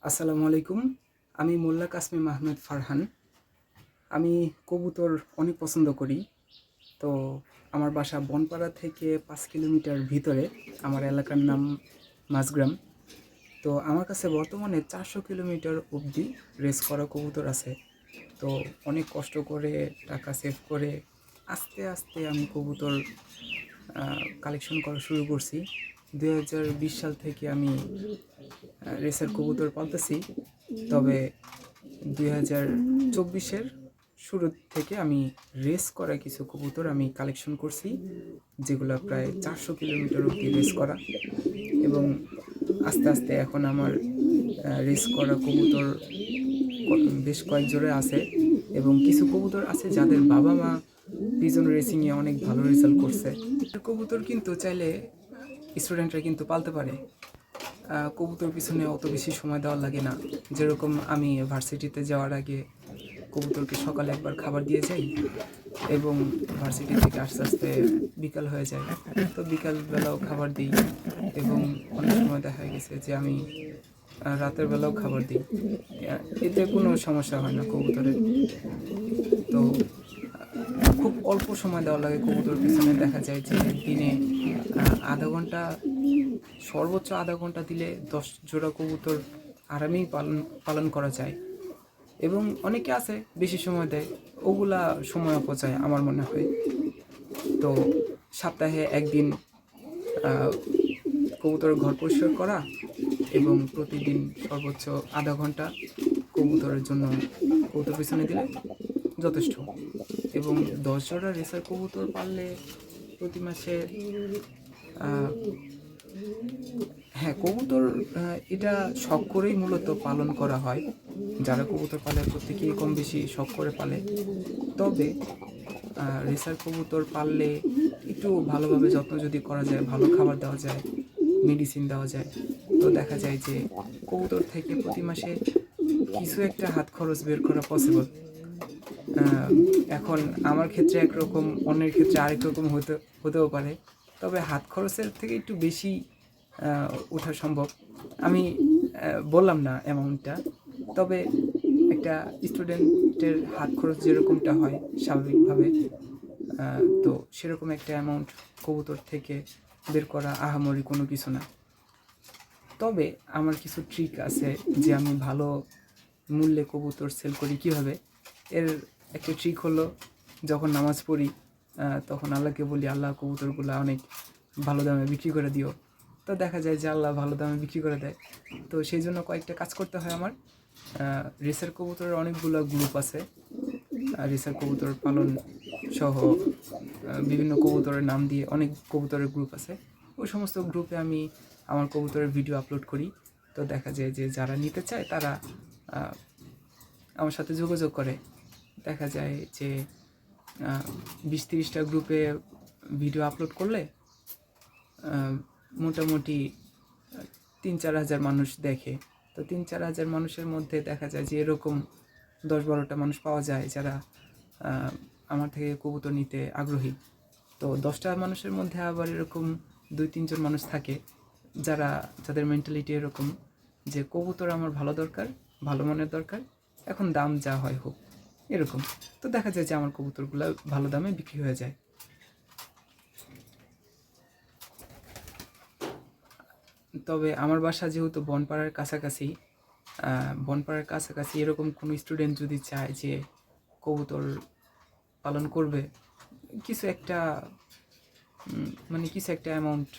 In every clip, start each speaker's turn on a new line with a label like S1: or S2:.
S1: আসসালামু আলাইকুম। আমি মোল্লা কাসমিম আহমেদ ফারহান। আমি কবুতর অনেক পছন্দ করি। তো আমার বাসা বনপাড়া থেকে ৫ কিলোমিটার ভিতরে। আমার এলাকার নাম মাঝগ্রাম। তো আমার কাছে বর্তমানে ৪০০ কিলোমিটার অবধি রেস করা কবুতর আছে। তো অনেক কষ্ট করে টাকা সেভ করে আস্তে আস্তে আমি কবুতর কালেকশন করা শুরু করছি। ২০২০ সাল থেকে আমি রেসের কবুতর পালতেছি। তবে ২০২৪-এর শুরু থেকে আমি রেস করা কিছু কবুতর আমি কালেকশন করছি, যেগুলো প্রায় ৪০০ কিলোমিটার অবধি রেস করা। এবং আস্তে আস্তে এখন আমার রেস করা কবুতর বেশ কয়েক জোড়ে আছে। এবং কিছু কবুতর আছে যাদের বাবা মা পিজন রেসিংয়ে অনেক ভালো রেজাল্ট করছে। কবুতর কিন্তু চাইলে স্টুডেন্টরা কিন্তু পালতে পারে। কবুতর পিছনে অত বেশি সময় দেওয়া লাগে না। যেরকম আমি ভার্সিটিতে যাওয়ার আগে কবুতরকে সকালে একবার খাবার দিয়ে যাই এবং ভার্সিটি থেকে আস্তে আস্তে বিকাল হয়ে যায়। তো বিকালবেলাও খাবার দিই এবং অনেক সময় দেখা গেছে যে আমি রাতের বেলাও খাবার দিই। এতে কোনো সমস্যা হয় না কবুতরের। তো খুব অল্প সময় দেওয়া লাগে কবুতর পিছনে। দেখা যায় যে দিনে আধা ঘন্টা, সর্বোচ্চ আধা ঘন্টা দিলে 10 জোড়া কবুতর আরামেই পালন করা যায়। এবং অনেকে আছে বেশি সময় দেয়, ওগুলা সময় অপচয় আমার মনে হয়। তো সপ্তাহে একদিন কবুতরের ঘর পরিষ্কার করা এবং প্রতিদিন সর্বোচ্চ আধা ঘন্টা কবুতরের জন্য কবুতর পিছনে দিলে যথেষ্ট। এবং 10 জোড়া রেসার কবুতর পাললে প্রতি মাসে হ্যাঁ, কবুতর এটা শখ করেই মূলত পালন করা হয়। যারা কবুতর পালে প্রত্যেকেই কম বেশি শখ করে পালে। তবে রেসার কবুতর পাললে একটু ভালোভাবে যত্ন যদি করা যায়, ভালো খাবার দেওয়া যায়, মেডিসিন দেওয়া যায়, তো দেখা যায় যে কবুতর থেকে প্রতি মাসে কিছু একটা হাত খরচ বের করা পসিবল। এখন আমার ক্ষেত্রে একরকম, অন্যের ক্ষেত্রে আরেক রকম হতেও পারে। তবে হাত খরচের থেকে একটু বেশি ওঠা সম্ভব। আমি বললাম না অ্যামাউন্টটা, তবে একটা স্টুডেন্টের হাত খরচ যেরকমটা হয় স্বাভাবিকভাবে, তো সেরকম একটা অ্যামাউন্ট কবুতর থেকে বের করা আহামরি কোনো কিছু না। তবে আমার কিছু ট্রিক আছে যে আমি ভালো মূল্যে কবুতর সেল করি কীভাবে। এর একটা ট্রিক হলো, যখন নামাজ পড়ি তখন আল্লাহকে বলি, আল্লাহ কবুতরগুলো অনেক ভালো দামে বিক্রি করে দিও। তো দেখা যায় যে আল্লাহ ভালো দামে বিক্রি করে দেয়। তো সেই জন্য কয়েকটা কাজ করতে হয় আমার। রেসের কবুতরের অনেকগুলো গ্রুপ আছে, রেসার কবুতর পালন সহ বিভিন্ন কবুতরের নাম দিয়ে অনেক কবুতরের গ্রুপ আছে। ওই সমস্ত গ্রুপে আমি আমার কবুতরের ভিডিও আপলোড করি। তো দেখা যায় যে যারা নিতে চায় তারা আমার সাথে যোগাযোগ করে। দেখা যায় যে 20-30টা গ্রুপে ভিডিও আপলোড করলে মোটামুটি 3-4 হাজার মানুষ দেখে। তো 3-4 হাজার মানুষের মধ্যে দেখা যায় যে এরকম 10-12টা মানুষ পাওয়া যায় যারা আমার থেকে কবুতর নিতে আগ্রহী। তো 10টা মানুষের মধ্যে আবার এরকম 2-3 জন মানুষ থাকে যাদের মেন্টালিটি এরকম যে কবুতর আমার ভালো দরকার, ভালো মানের দরকার, এখন দাম যা হয় হোক, এরকম। তো দেখা যায় যে আমার কবুতরগুলো ভালো দামে বিক্রি হয়ে যায়। তবে আমার বাসা যেহেতু বনপাড়ার কাছাকাছি এরকম কোনো স্টুডেন্ট যদি চায় যে কবুতর পালন করবে, কিছু একটা অ্যামাউন্ট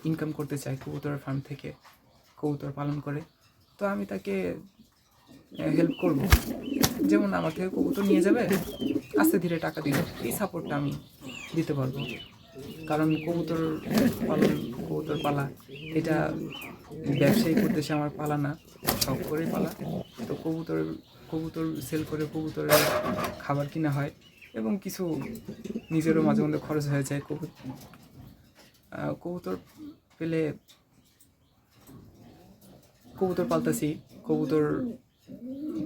S1: ইনকাম করতে চায় কবুতরের ফার্ম থেকে কবুতর পালন করে, তো আমি তাকে হেল্প করব। যেমন আমার থেকে কবুতর নিয়ে যাবে, আস্তে ধীরে টাকা দিল, এই সাপোর্টটা আমি দিতে পারবো। কারণ কবুতর পালা এটা ব্যবসায়িক উদ্দেশ্যে আমার পালা না, শখ করে পালা। তো কবুতর সেল করে কবুতরের খাবার কিনা হয় এবং কিছু নিজেরও মাঝে মধ্যে খরচ হয়ে যায়। কবুতর পেলে কবুতর পালতেছি,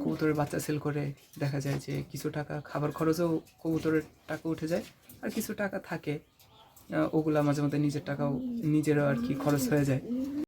S1: কবুতরের বাচ্চা সেল করে দেখা যায় যে কিছু টাকা খাবার খরচেও কবুতরের টাকা উঠে যায়, আর কিছু টাকা থাকে ওগুলা মাঝে মধ্যে নিজেরও আর কি খরচ হয়ে যায়।